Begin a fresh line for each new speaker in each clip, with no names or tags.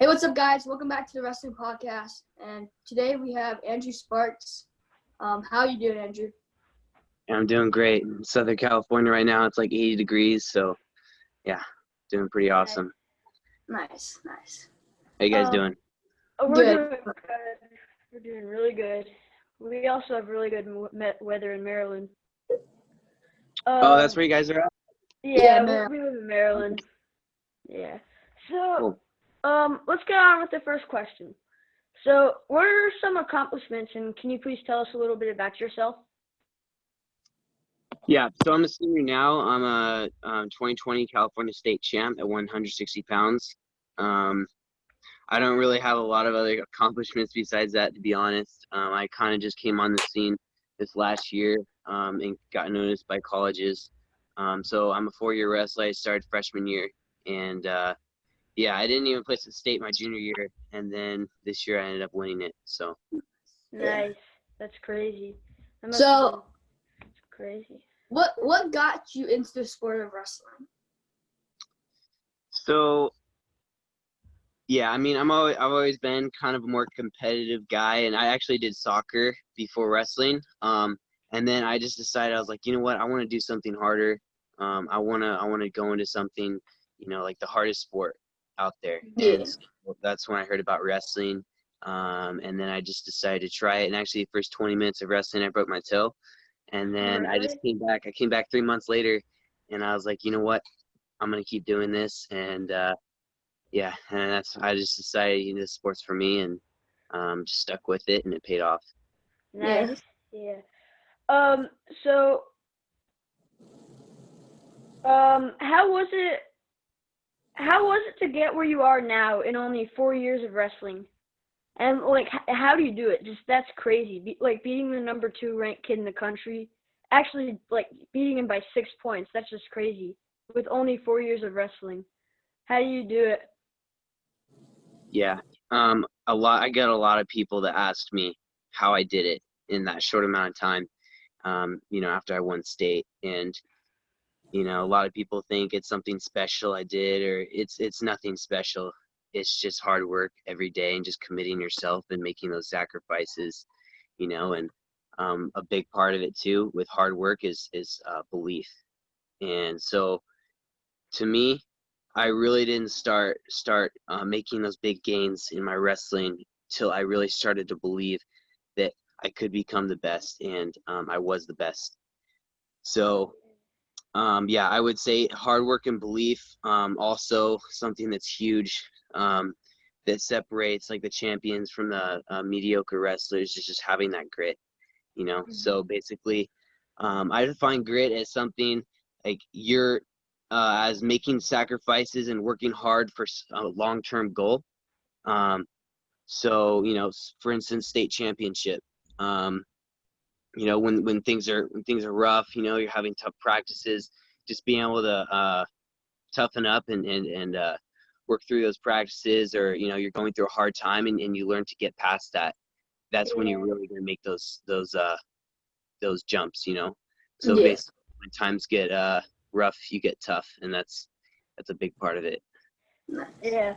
Hey, what's up, guys? Welcome back to the Wrestling Podcast. And today we have Andrew Sparks. How are you doing, Andrew?
I'm doing great. In Southern California right now, it's like 80 degrees. So, yeah, doing pretty awesome.
Nice.
How you guys doing?
We're
Good.
doing good. We're doing really good. We also have really good weather in Maryland.
Oh, that's where you guys are at?
Yeah,
Maryland.
we live in Maryland. Yeah. So,
Cool.
let's get on with the first question. So, what are some accomplishments, and can you please tell us a little bit about yourself?
Yeah, so I'm a senior now. I'm a 2020 California State champ at 160 pounds. I don't really have a lot of other accomplishments besides that, to be honest. I kind of just came on the scene this last year and got noticed by colleges. So I'm a 4-year wrestler. I started freshman year. And, yeah, I didn't even place at state my junior year. And then this year I ended up winning it. So.
Nice. That's crazy.
So,
crazy.
what got you into the sport of wrestling?
So, yeah, I mean, I've always been kind of a more competitive guy, and I actually did soccer before wrestling. And then I just decided, I was like, you know what, I want to do something harder. I wanna go into something, like the hardest sport out there.
Yeah.
And so that's when I heard about wrestling. And then I just decided to try it. And actually, the first 20 minutes of wrestling, I broke my toe. And then I just came back. I came back 3 months later, and I was like, you know what, I'm gonna keep doing this. And yeah, and I just decided, this sport's for me, and just stuck with it, and it paid off.
Nice. Yeah. So, how was it to get where you are now in only 4 years of wrestling? And like, how do you do it? That's crazy. Beating the number 2 ranked kid in the country, actually like beating him by 6 points. That's just crazy. With only 4 years of wrestling, how do you do it?
Yeah, I got a lot of people that asked me how I did it in that short amount of time. After I won state, and a lot of people think it's something special I did, or it's nothing special. It's just hard work every day and just committing yourself and making those sacrifices, and a big part of it too with hard work is belief. And so to me, I really didn't start making those big gains in my wrestling till I really started to believe that I could become the best, and I was the best. So yeah, I would say hard work and belief. Also something that's huge, that separates like the champions from the mediocre wrestlers is just having that grit, So basically, I define grit as something like you're as making sacrifices and working hard for a long-term goal. So, for instance, state championship. When things are rough, you're having tough practices, just being able to toughen up and work through those practices, or you're going through a hard time and you learn to get past that. That's when you're really going to make those jumps. So basically, when times get rough, you get tough, and that's a big part of it.
Yeah.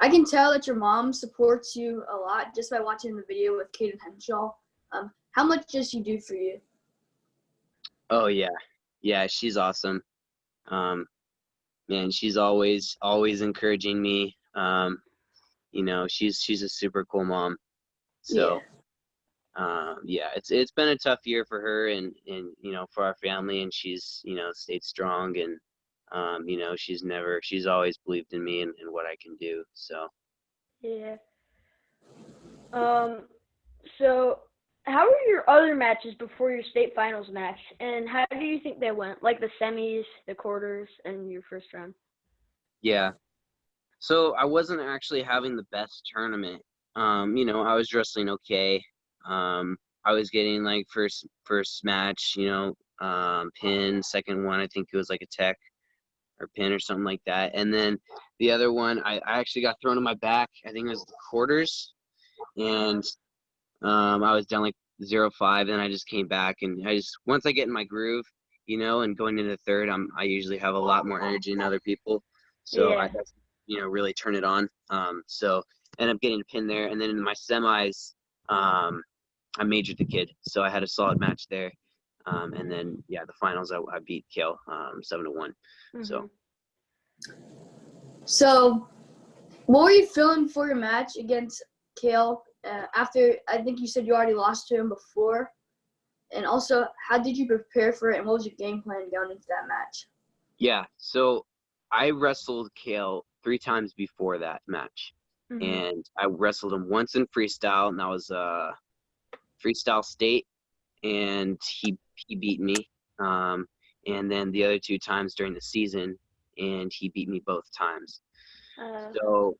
I can tell that your mom supports you a lot just by watching the video with Kaden Henshaw. How much does she do for you?
Oh yeah, she's awesome. Man, she's always encouraging me. She's a super cool mom. So yeah, it's been a tough year for her and for our family, and she's stayed strong, and she's always believed in me and what I can do. So
yeah. So how were your other matches before your state finals match, and how do you think they went? Like the semis, the quarters, and your first round?
yeah, so I wasn't actually having the best tournament. I was wrestling okay. I was getting like first match, pin. Second one, I think it was like a tech or pin or something like that. And then the other one, I actually got thrown on my back. I think it was the quarters, and I was down like 0-5, and I just came back, and once I get in my groove, and going into the third, I usually have a lot more energy than other people. So
Yeah.
really turn it on. So ended up getting a pin there. And then in my semis, I majored the kid. So I had a solid match there. And then, the finals, I beat Kale 7-1.
Mm-hmm.
So, what were you feeling for your match against Kale? After, I think you said you already lost to him before. And also, how did you prepare for it, and what was your game plan going into that match?
Yeah, so I wrestled Kale 3 times before that match.
Mm-hmm.
And I wrestled him once in freestyle, and that was freestyle state, and he beat me. And then the other 2 times during the season, and he beat me both times. So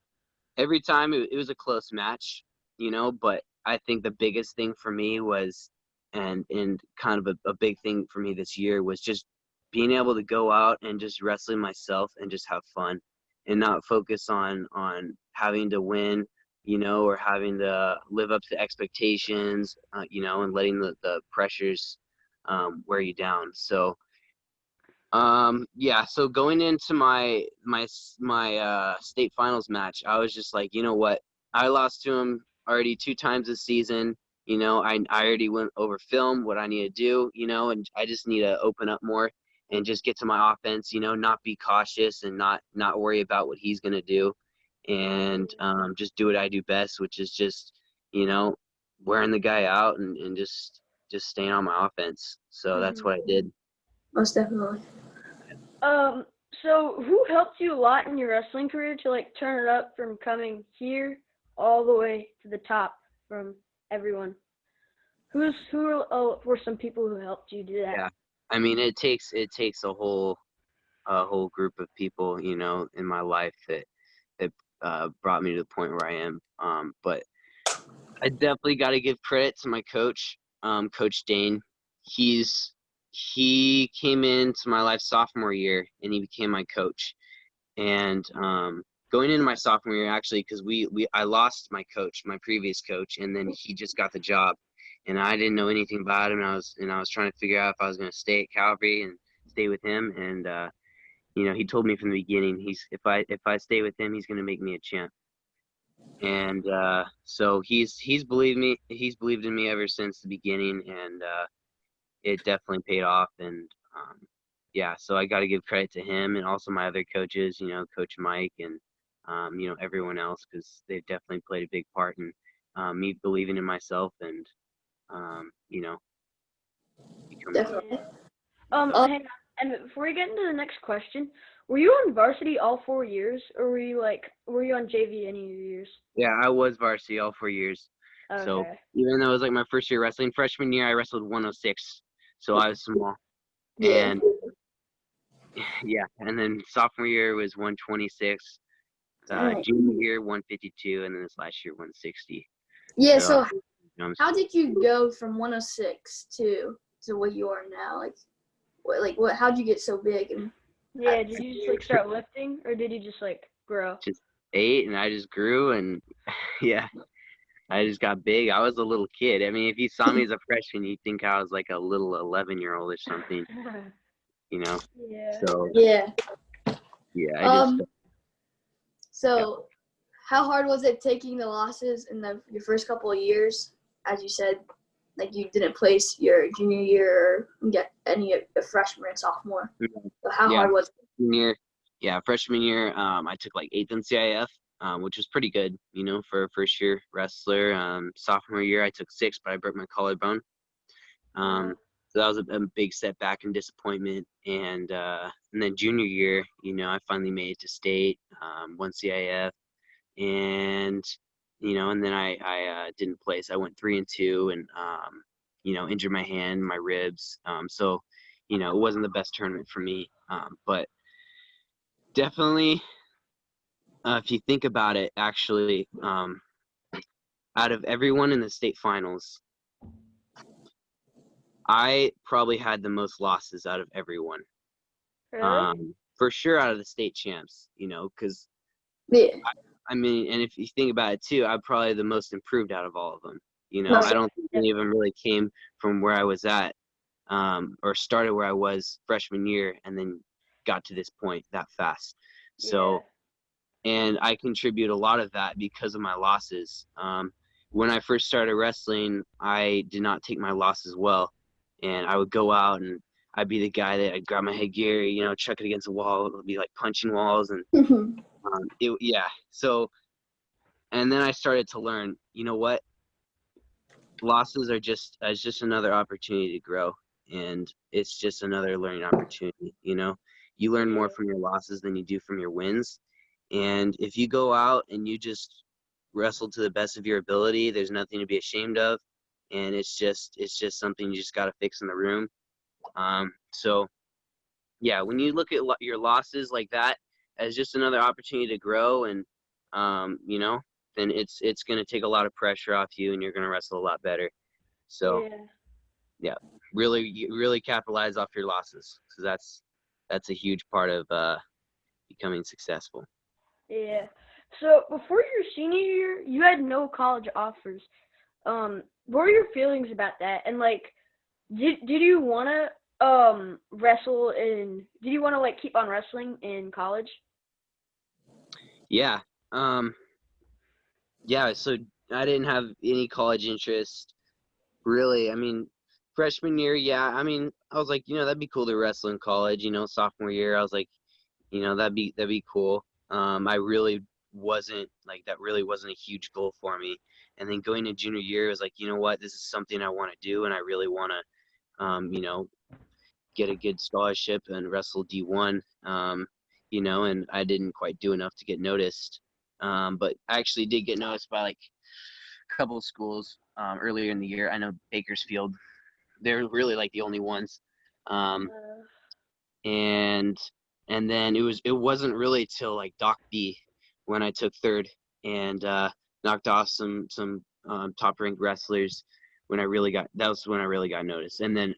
every time it was a close match, but I think the biggest thing for me was, and kind of a big thing for me this year, was just being able to go out and just wrestling myself and just have fun and not focus on having to win, or having to live up to expectations, and letting the pressures wear you down. So so going into my state finals match, I was just like, you know what, I lost to him already 2 times this season. I already went over film what I need to do, and I just need to open up more and just get to my offense, not be cautious and not worry about what he's gonna do, and just do what I do best, which is just, wearing the guy out and just staying on my offense. So that's what I did.
Most definitely.
So who helped you a lot in your wrestling career to like turn it up from coming here all the way to the top from everyone? Who were some people who helped you do that?
Yeah, I mean, it takes a whole group of people, in my life that brought me to the point where I am. But I definitely got to give credit to my coach, Coach Dane. He came into my life sophomore year, and he became my coach. And going into my sophomore year, actually, because I lost my coach, my previous coach, and then he just got the job, and I didn't know anything about him. And I was trying to figure out if I was going to stay at Calvary and stay with him. And he told me from the beginning, if I stay with him, he's going to make me a champ. And so he's believed in me ever since the beginning, and it definitely paid off. And so I got to give credit to him and also my other coaches, Coach Mike and everyone else, because they've definitely played a big part in me believing in myself and becoming.
Definitely.
Hang on. And before we get into the next question, were you on varsity all 4 years, or were you on JV any of your years?
Yeah, I was varsity all 4 years.
Okay.
So even though it was like my first year wrestling, freshman year I wrestled 106, so I was small.
Yeah.
And then sophomore year was 126,
Right.
junior year 152, and then this last year 160.
Yeah. So how did you go from 106 to what you are now? What? How'd you get so big? And
yeah, did you just like start lifting, or did you just like grow?
Just ate, and I just grew, and I just got big. I was a little kid. I mean, if you saw me as a freshman, you'd think I was like a little 11-year-old or something.
Yeah.
So
yeah.
I just.
So, how hard was it taking the losses in your first couple of years? As you said, like you didn't place your junior year or get any of the freshman and sophomore. So how hard was it?
Freshman year, I took like 8th in CIF, which was pretty good, for a first year wrestler. Sophomore year, I took 6th, but I broke my collarbone. So that was a big setback and disappointment. And then junior year, I finally made it to state, won CIF, and and then I didn't place. I went 3-2, and injured my hand, my ribs. So it wasn't the best tournament for me. But definitely, if you think about it, actually, out of everyone in the state finals, I probably had the most losses out of everyone.
Really?
For sure, out of the state champs, because I mean, and if you think about it too, I'm probably the most improved out of all of them. I don't think any of them really came from where I was at, or started where I was freshman year and then got to this point that fast. So and I contribute a lot of that because of my losses. When I first started wrestling, I did not take my losses well, and I would go out and I'd be the guy that I'd grab my headgear, you know, chuck it against the wall. It would be like punching walls, and yeah. So, and then I started to learn, you know what, losses are just another opportunity to grow, and it's just another learning opportunity. You know, you learn more from your losses than you do from your wins, and if you go out and you just wrestle to the best of your ability, there's nothing to be ashamed of, and it's just something you just got to fix in the room. So yeah, when you look at your losses like that as just another opportunity to grow, and you know, then it's going to take a lot of pressure off you, and you're going to wrestle a lot better. So yeah, really capitalize off your losses, because that's a huge part of becoming successful.
Yeah. So before your senior year, you had no college offers. What were your feelings about that? And like, did you want to wrestle in? Did you want to like keep on wrestling in college?
Yeah. Yeah. So I didn't have any college interest, really. I mean, freshman year, yeah. I mean, I was like, you know, that'd be cool to wrestle in college. You know, sophomore year, I was like, you know, that'd be cool. I really wasn't like, that really wasn't a huge goal for me. And then going to junior year, it was like, you know what, this is something I want to do, and I really want to, you know, get a good scholarship and wrestle D1. You know, and I didn't quite do enough to get noticed. But I actually did get noticed by like a couple of schools earlier in the year. I know Bakersfield, they're really like the only ones. And then it wasn't really till like Doc B when I took third and knocked off some top ranked wrestlers, that was when I really got noticed. And then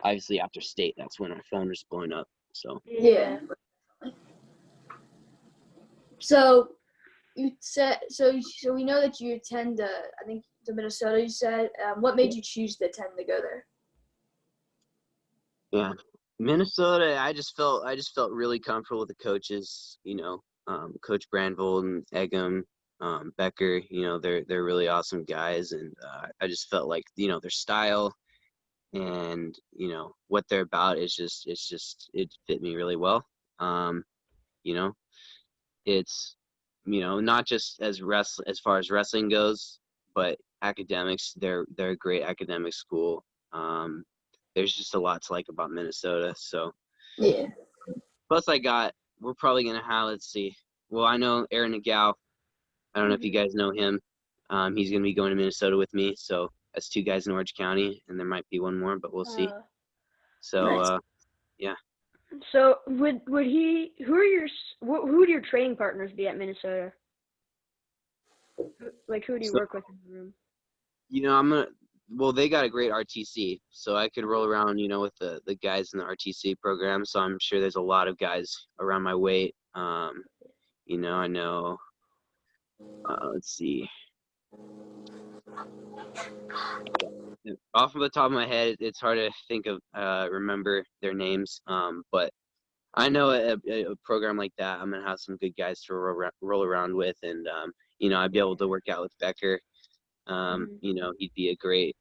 obviously after state, that's when our phone was blowing up. So
Yeah. So you said so we know that you attend I think to Minnesota. You said what made you choose to attend to go there?
yeah, Minnesota. I just felt really comfortable with the coaches. You know, Coach Brandvold and Eggum, Becker. You know, they're really awesome guys, and I just felt like, you know, their style and, you know, what they're about is it fit me really well. You know, it's, you know, not just as far as wrestling goes, but academics. They're a great academic school. There's just a lot to like about Minnesota. So
Yeah.
plus we're probably gonna have, let's see. Well, I know Aaron Nagao. I don't know if you guys know him. He's gonna be going to Minnesota with me. So that's two guys in Orange County, and there might be one more, but we'll see. So
Nice.
yeah.
So would he? Who would your training partners be at Minnesota? Like, who do you work with in the room?
You know, well, they got a great RTC, so I could roll around, you know, with the guys in the RTC program. So I'm sure there's a lot of guys around my weight. You know, I know, let's see. Off of the top of my head, it's hard to think of, remember their names. But I know a program like that, I'm going to have some good guys to roll around with. And, you know, I'd be able to work out with Becker. You know, he'd be a great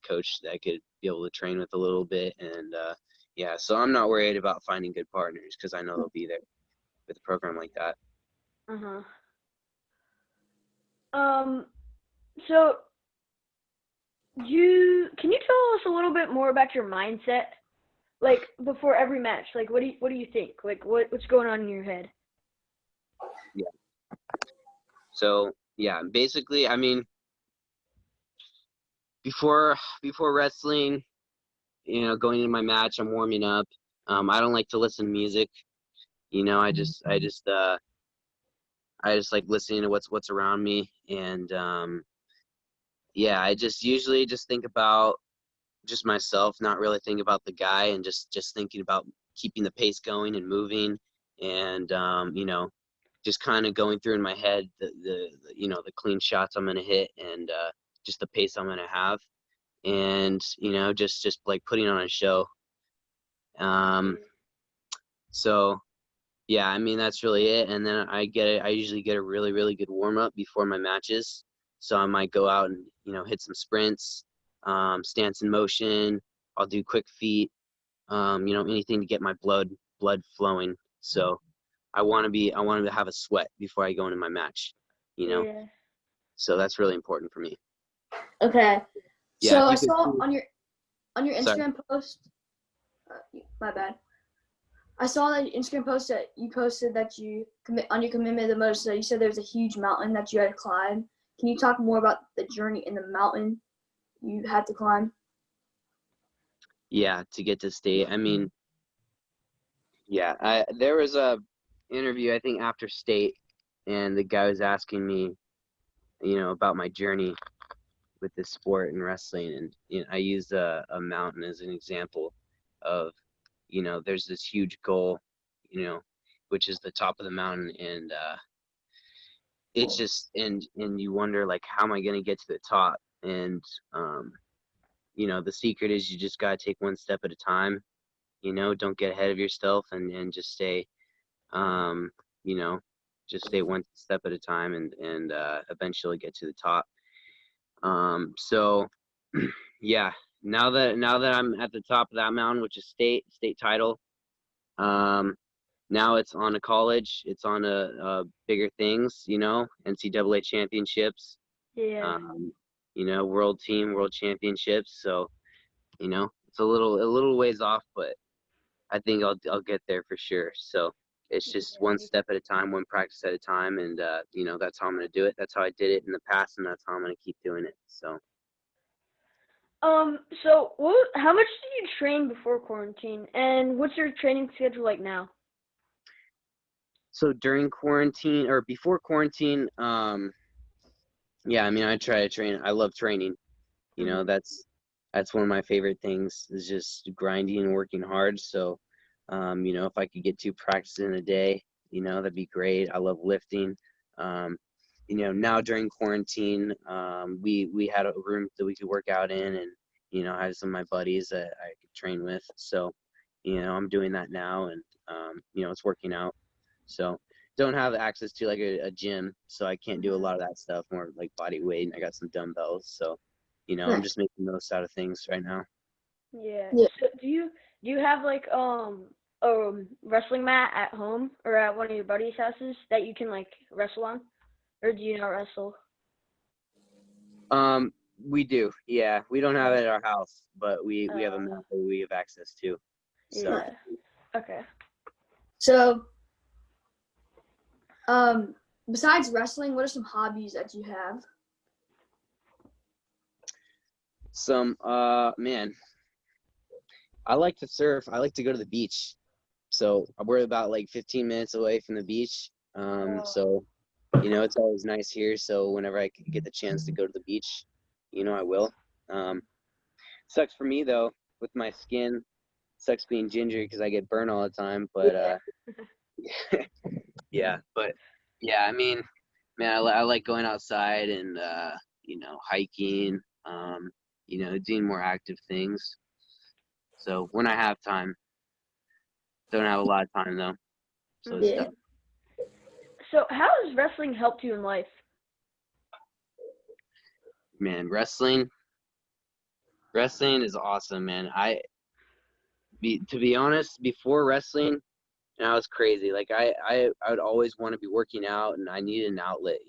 coach that I could be able to train with a little bit. And, yeah, so I'm not worried about finding good partners, because I know they'll be there with a program like that.
So can you tell us a little bit more about your mindset, like before every match? Like, what do you think? Like, what's going on in your head?
Yeah. So yeah, basically, I mean, before wrestling, you know, going into my match, I'm warming up. I don't like to listen to music. You know, I just like listening to what's around me. And yeah, I just usually just think about just myself, not really think about the guy, and just thinking about keeping the pace going and moving, and you know, just kind of going through in my head the you know, the clean shots I'm gonna hit, and just the pace I'm gonna have, and, you know, just like putting on a show. So Yeah, I mean, that's really it. And then I usually get a really, really good warm up before my matches. So I might go out and, hit some sprints, stance in motion. I'll do quick feet, anything to get my blood flowing. So I want to have a sweat before I go into my match, you know?
Yeah.
So that's really important for me.
Okay.
Yeah,
So
if
I
you could
saw
see,
on your
sorry.
Instagram post. My bad. I saw that Instagram post that you posted that you commit on your commitment the most. That you said there's a huge mountain that you had to climb. Can you talk more about the journey in the mountain you had to climb?
Yeah, to get to state. I mean, yeah, there was a interview, I think, after state, and the guy was asking me, about my journey with this sport and wrestling. And I used a mountain as an example of, there's this huge goal, which is the top of the mountain. And it's just, and you wonder, like, how am I going to get to the top? And, the secret is you just got to take one step at a time, don't get ahead of yourself, and just stay, um, you know, just stay one step at a time, and eventually get to the top. So yeah, now that I'm at the top of that mountain, which is state title, now it's on a college, it's on a bigger things, NCAA championships,
Yeah.
um, world championships. So, it's a little ways off, but I think I'll get there for sure. So it's just one
Yeah.
step at a time, one practice at a time, and that's how I'm gonna do it. That's how I did it in the past, and that's how I'm gonna keep doing it. So.
So how much do you train before quarantine, and what's your training schedule like now?
So during quarantine or before quarantine, yeah, I mean, I try to train. I love training.
Mhm.
That's one of my favorite things is just grinding and working hard. So, if I could get 2 practices in a day, that'd be great. I love lifting. Um, now during quarantine, we had a room that we could work out in, and I have some of my buddies that I could train with. So, I'm doing that now, and it's working out. So don't have access to like a gym, so I can't do a
Mhm.
lot of that stuff, more like body weight, and I got some dumbbells. So, I'm
Nice.
just making the most out of things right now.
Yeah.
Yeah.
So do you have like a wrestling mat at home or at one of your buddies' houses that you can like wrestle on, or do you not wrestle?
Um, we do, yeah. We don't have
Uh,
it at our house, but we have a
uh,
mat that we have access to. So,
yeah.
Nice.
Okay.
So, besides wrestling, what are some hobbies that you have?
man, I like to surf. I like to go to the beach. So we're about like 15 minutes away from the beach.
Uh,
So it's always nice here. So whenever I can get the chance to go to the beach, I will. Um, Sucks for me though with my skin. Sucks being ginger because I get burned all the time. But
Yeah.
yeah. But yeah, I mean, man, I like going outside and hiking. Doing more active things. So when I have time, don't have a lot of time though. So it's
Yeah.
mm.
tough.
So how has wrestling helped you in life?
Man, wrestling is awesome, man. To be honest, before wrestling, I was crazy. Like I would always want to be working out, and I needed an outlet,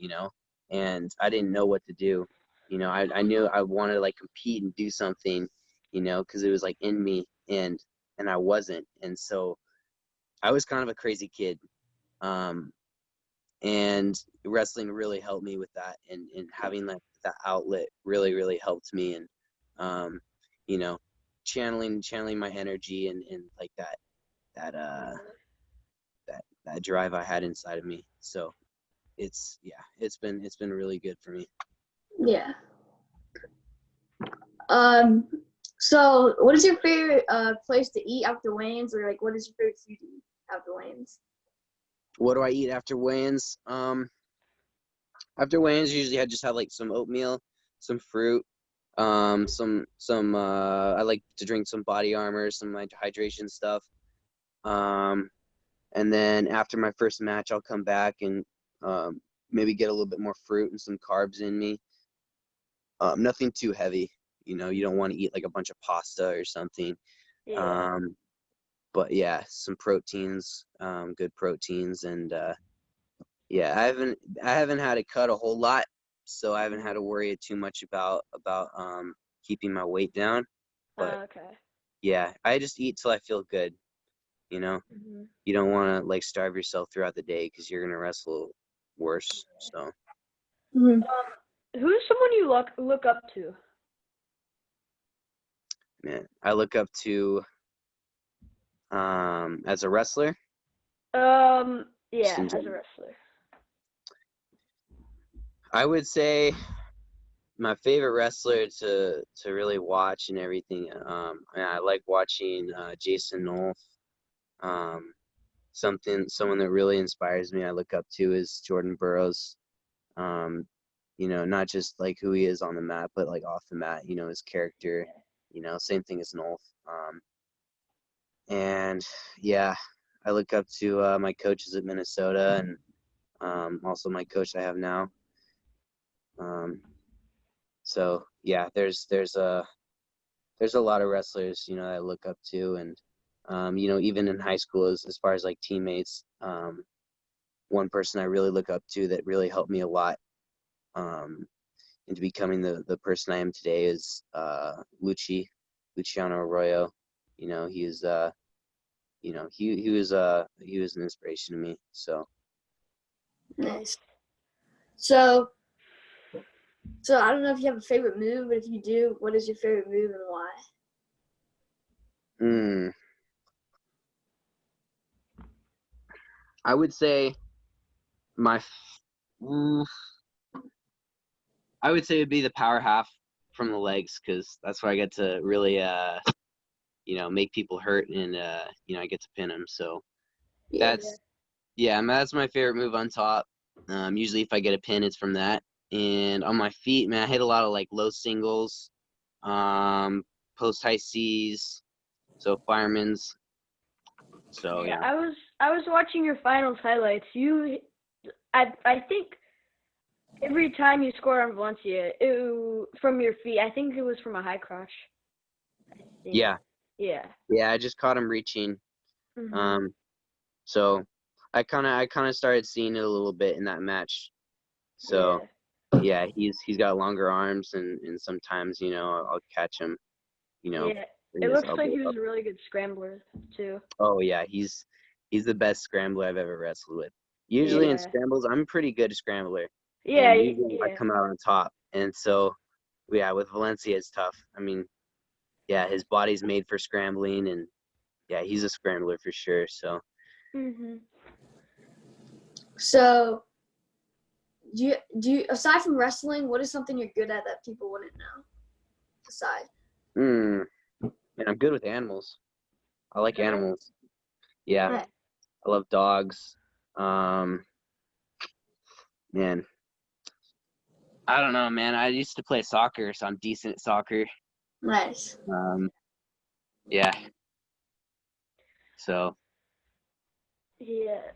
and I didn't know what to do. I knew I wanted to like compete and do something, because it was like in me, and I wasn't, and so I was kind of a crazy kid. Um, and wrestling really helped me with that, and having like that outlet really, really helped me, and um, you know, channeling my energy, and like that that drive I had inside of me. So it's been really good for me.
Yeah. Um. So, what is your favorite place to eat after weigh-ins, or like, what is your favorite food to eat after weigh-ins?
What do I eat after weigh-ins? After weigh-ins, usually I just have like some oatmeal, some fruit, some I like to drink some body armor, some like hydration stuff. Um, And then after my first match, I'll come back and maybe get a little bit more fruit and some carbs in me. Nothing too heavy. You don't want to eat like a bunch of pasta or something.
Yeah.
But yeah, some proteins, good proteins, and yeah, I haven't had to cut a whole lot, so I haven't had to worry too much about keeping my weight down. But
Okay.
yeah, I just eat till I feel good.
Mm-hmm.
You don't want to like starve yourself throughout the day because you're gonna wrestle worse. So
Mhm.
Who's someone you look up to?
man, I look up to as a wrestler. Just
Yeah,
in
as a
general.
wrestler.
I would say my favorite wrestler to really watch and everything. I like watching Jason Nolf. Um, someone that really inspires me, I look up to is Jordan Burroughs. Not just like who he is on the mat, but like off the mat. His character. Same thing as Nolf. And yeah, I look up to my coaches at Minnesota and also my coach I have now. So yeah, there's a lot of wrestlers, that I look up to, and even in high school, as far as like teammates, one person I really look up to that really helped me a lot into becoming the person I am today is Luciano Arroyo. He is he was an inspiration to me. So
Nice. So I don't know if you have a favorite move, but if you do, what is your favorite move and why?
I would say my mm, I would say it'd be the power half from the legs because that's where I get to really make people hurt and I get to pin them. So
Yeah.
that's that's my favorite move on top. Usually if I get a pin, it's from that. And on my feet, man, I hit a lot of like low singles, post high C's, so firemen's. So
Yeah,
yeah.
I was watching your finals highlights. I think every time you scored on Valencia, from your feet. I think it was from a high crotch. I think.
Yeah.
Yeah.
Yeah, I just caught him reaching.
Mhm.
So I kinda started seeing it a little bit in that match. So
Yeah.
yeah, he's got longer arms and sometimes, I'll catch him,
Yeah.
bring
It
his
looks like
elbow
he was
up.
a really good scrambler too.
Oh yeah, he's the best scrambler I've ever wrestled with. Usually in
Yeah.
scrambles, I'm a pretty good scrambler,
Yeah.
and usually I
Yeah.
come out on top. And so yeah, with Valencia it's tough. I mean, yeah, his body's made for scrambling, and yeah, he's a scrambler for sure. So
Mhm.
So do you aside from wrestling, what is something you're good at that people wouldn't know? Aside.
and I'm good with animals. I like
Okay.
animals. Yeah,
Yeah.
I love dogs. Um, man, I don't know, man. I used to play soccer, so I'm decent at soccer.
Nice.
Um, yeah. So,
Yeah.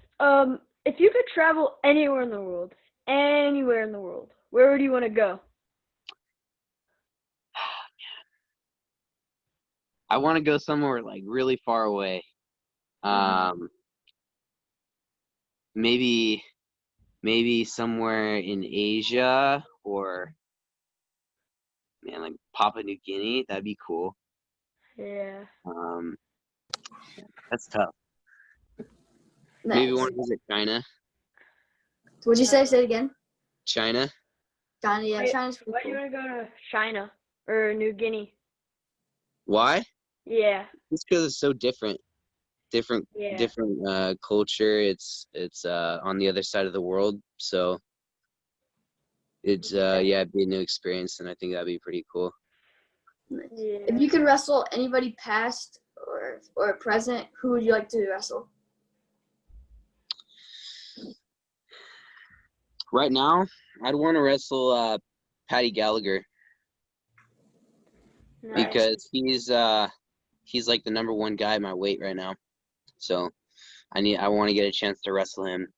If you could travel anywhere in the world, where would you want to go?
I want to go somewhere like really far away.
Mhm.
Um, maybe somewhere in Asia or man, like Papua New Guinea. That'd be cool.
Yeah.
Um, that's tough. Maybe
Nice.
want to visit China.
What'd you say? Say it again.
China.
China, yeah,
Why,
China's pretty
why do you
cool.
want to go to China or New Guinea?
Why?
Yeah.
Just because it's so different. Different
Yeah.
different culture. It's on the other side of the world. So it's
Yeah.
yeah, it'd be a new experience, and I think that'd be pretty cool.
Nice. If
Yeah.
you could wrestle anybody past or present, who would you like to wrestle?
Right now, I'd want to wrestle Patty Gallagher
Nice.
Nice.
because he's like the number one guy at my weight right now. So I want to get a chance to wrestle him.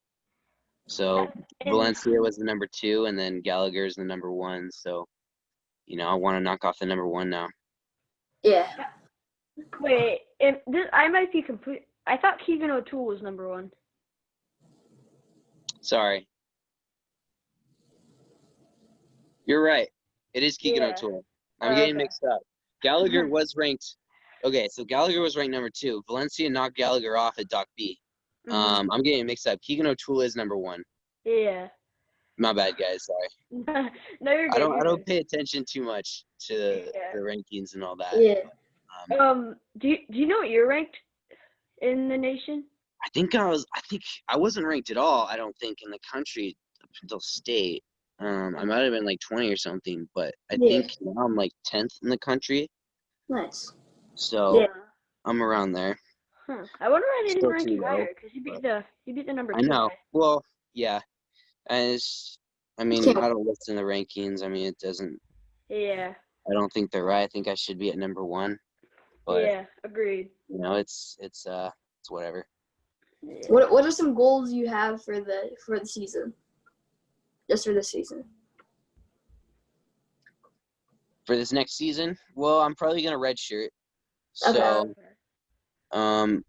So Valencia was the number 2, and then Gallagher's the number 1. So, I want to knock off the number 1 now.
Yeah.
Wait, I might be complete. I thought Keegan O'Toole was number 1.
Sorry. You're right. It is Keegan
Yeah.
O'Toole. I'm getting
Okay.
mixed up. Gallagher was ranked. Okay, so Gallagher was ranked number 2. Valencia knocked Gallagher off at Doc B.
Mhm.
I'm getting mixed up. Keegan O'Toole is number 1.
Yeah.
My bad, guys. Sorry.
No, you're good.
I don't pay attention too much to
Yeah.
the rankings and all that.
Yeah.
Do you know what you're ranked in the nation?
I think I wasn't ranked at all. I don't think in the country up until state. I might have been like 20 or something, but I think now I'm like 10th in the country.
Nice.
So
Yeah.
I'm around there.
I wonder why they didn't
Still
rank
too
you
low,
higher, because you beat the number 2
I know.
guy.
Well, yeah. I
Can't-
don't listen to rankings. It doesn't.
Yeah.
I don't think they're right. I think I should be at number 1. But
Yeah. Agreed.
it's whatever.
Yeah.
What are some goals you have for the season? Just for this season.
For this next season, well, I'm probably gonna redshirt. So.
Okay.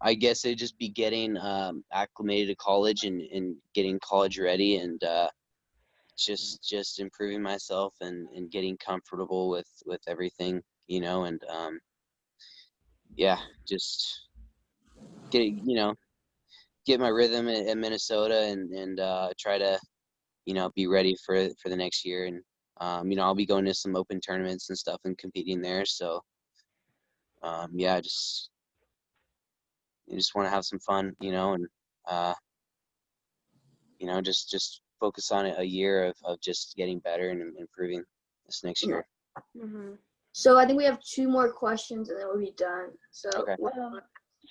I guess it'd just be getting acclimated to college and getting college ready, and just improving myself and getting comfortable with everything, and just get my rhythm at Minnesota and try to be ready for the next year, and I'll be going to some open tournaments and stuff and competing there. So you just want to have some fun, and just focus on a year of just getting better and improving this next year.
Mhm.
So I think we have 2 more questions and then we'll be done. So
Okay.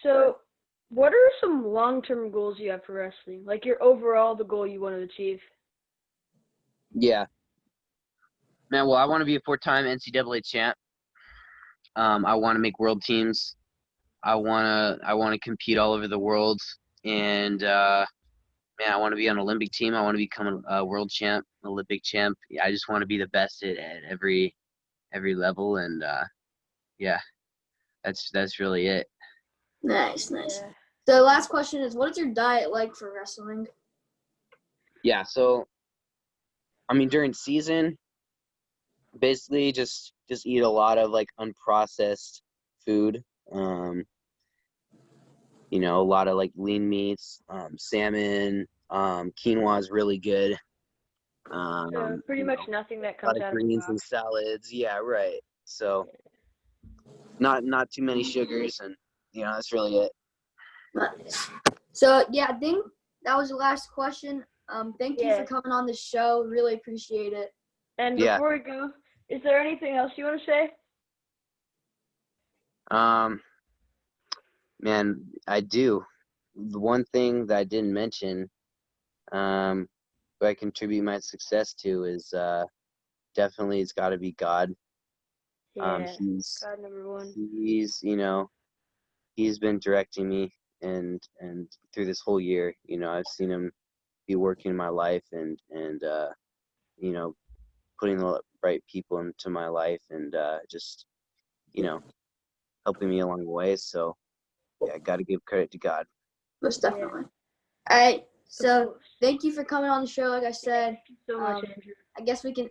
So, what are some long-term goals you have for wrestling? Like the goal you want to achieve?
Yeah. Man, well, I want to be a 4-time NCAA champ. I want to make world teams. I want to compete all over the world, and man, I want to be on an Olympic team. I want to become a world champ, Olympic champ. I just want to be the best at every level, and that's really it.
Nice.
Yeah.
So the last question is, what is your diet like for wrestling?
Yeah, so during season, basically just eat a lot of like unprocessed food. A lot of like lean meats, salmon, quinoa is really good.
So pretty much nothing that
A lot
comes
of
out of the
greens and
box.
salads. Yeah, right. So not too many sugars, and that's really it.
Nice. So yeah, I think that was the last question. Thank you for coming on the show. Really appreciate it.
And before we go, is there anything else you want to say?
Man, I do. The one thing that I didn't mention, who I contribute my success to is definitely it's got to be God. He's
God number 1.
He's been directing me and through this whole year. I've seen him be working in my life and putting the right people into my life and just helping me along the way. So yeah, I got to give credit to God.
Most definitely. All right. So thank you for coming on the show. Like I said,
thank you so much, Andrew.
I guess maybe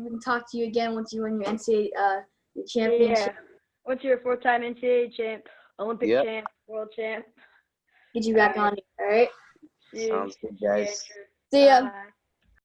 we can talk to you again once you win your NCAA your championship.
Yeah. Once you're a 4-time NCAA champ, Olympic champ, world champ.
Get you back on. All right.
Sounds good, guys.
See ya.